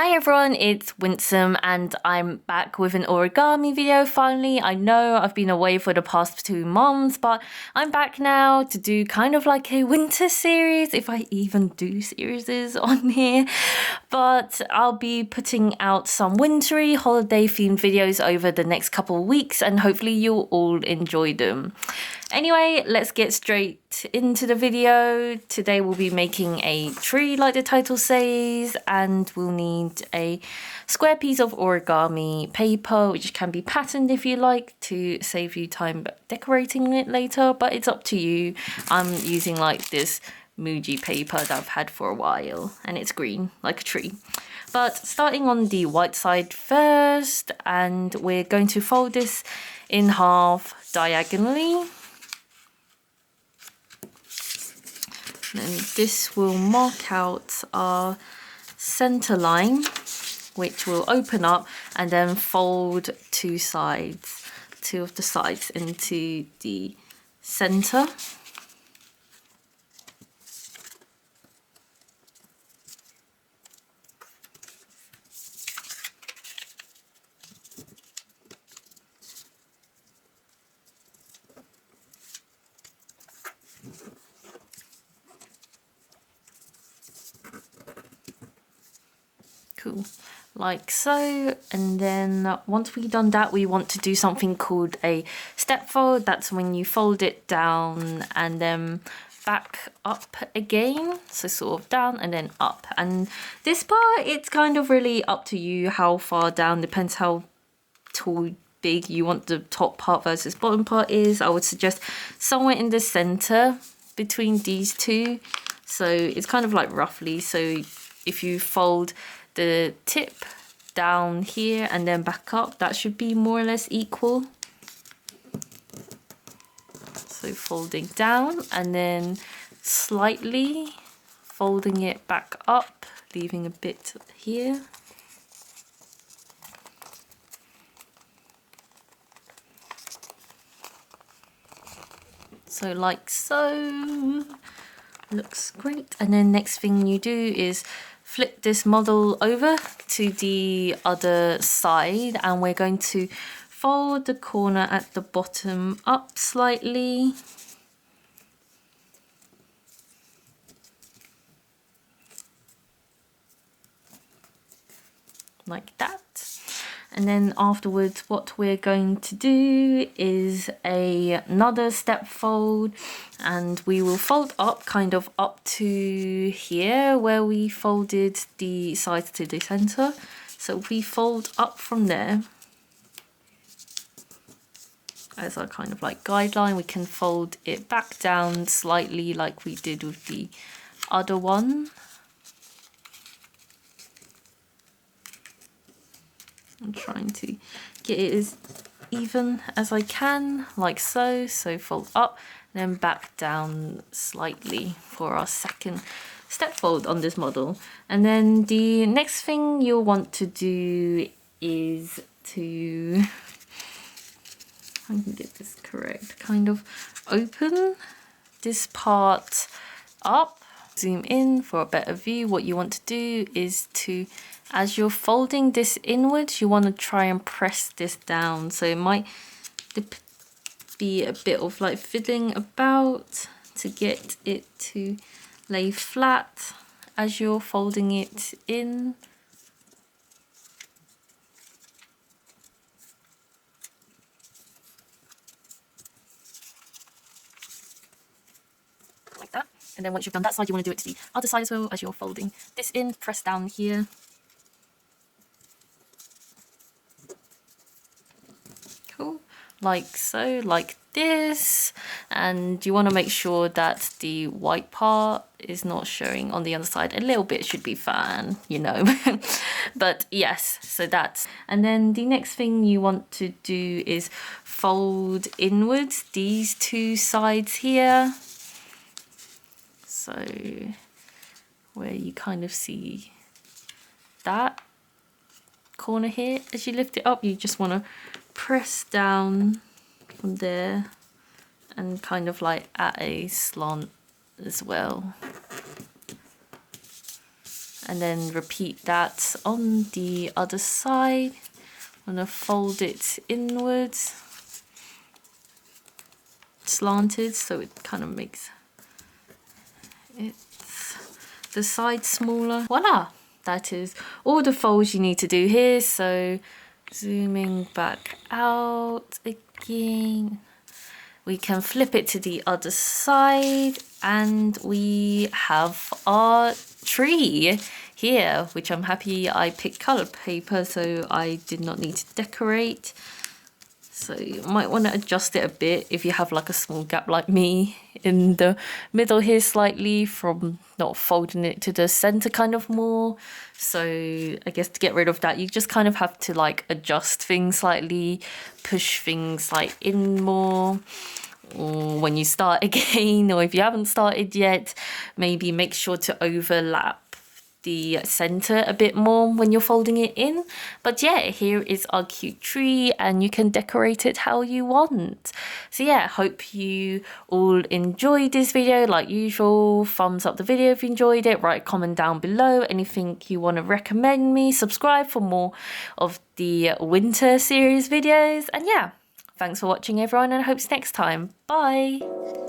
Hi everyone, it's Winsome and I'm back with an origami video finally. I know I've been away for the past 2 months, but I'm back now to do kind of like a winter series, if I even do series on here. But I'll be putting out some wintry holiday themed videos over the next couple of weeks and hopefully you'll all enjoy them. Anyway, let's get straight into the video. Today we'll be making a tree like the title says, and we'll need a square piece of origami paper, which can be patterned if you like to save you time decorating it later, but it's up to you. I'm using like this Muji paper that I've had for a while and it's green like a tree. But starting on the white side first, and we're going to fold this in half diagonally. And this will mark out our center line, which will open up and then fold two of the sides into the center. Cool, like so. And then once we've done that, we want to do something called a step fold. That's when you fold it down and then back up again, so sort of down and then up. And this part, it's kind of really up to you how far down, depends how tall, big you want the top part versus bottom part is. I would suggest somewhere in the center between these two, so it's kind of like roughly. So if you fold the tip down here and then back up, that should be more or less equal. So folding down and then slightly folding it back up, leaving a bit here. So like so, looks great. And then next thing you do is flip this model over to the other side, and we're going to fold the corner at the bottom up slightly. Like that. And then afterwards, what we're going to do is another step fold, and we will fold up kind of up to here where we folded the sides to the center. So we fold up from there as our kind of like guideline. We can fold it back down slightly like we did with the other one. I'm trying to get it as even as I can, like so. So fold up and then back down slightly for our second step fold on this model. And then the next thing you'll want to do is to, I can get this correct, kind of open this part up. Zoom in for a better view. What you want to do is to, as you're folding this inwards, you want to try and press this down. So it might be a bit of like fiddling about to get it to lay flat as you're folding it in. Like that. And then once you've done that side, you want to do it to the other side as well as you're folding this in. Press down here. Cool. Like so, like this. And you want to make sure that the white part is not showing on the other side. A little bit should be fine, you know. But yes, so that's. And then the next thing you want to do is fold inwards these two sides here. So where you kind of see that corner here, as you lift it up, you just want to press down from there and kind of like at a slant as well. and then repeat that on the other side. I'm gonna fold it inwards, slanted, so it kind of makes it the side smaller. Voila, that is all the folds you need to do here. So zooming back out again, we can flip it to the other side and we have our tree here, which I'm happy I picked colored paper so I did not need to decorate. So you might want to adjust it a bit if you have like a small gap like me in the middle here slightly from not folding it to the center kind of more. So I guess to get rid of that, you just kind of have to like adjust things slightly, push things like in more. Or when you start again, or if you haven't started yet, maybe make sure to overlap the center a bit more when you're folding it in. But yeah, here is our cute tree and you can decorate it how you want. So yeah, hope you all enjoyed this video. Like usual, thumbs up the video if you enjoyed it, write a comment down below anything you want to recommend me, subscribe for more of the winter series videos, and yeah, thanks for watching everyone and I hope next time. Bye.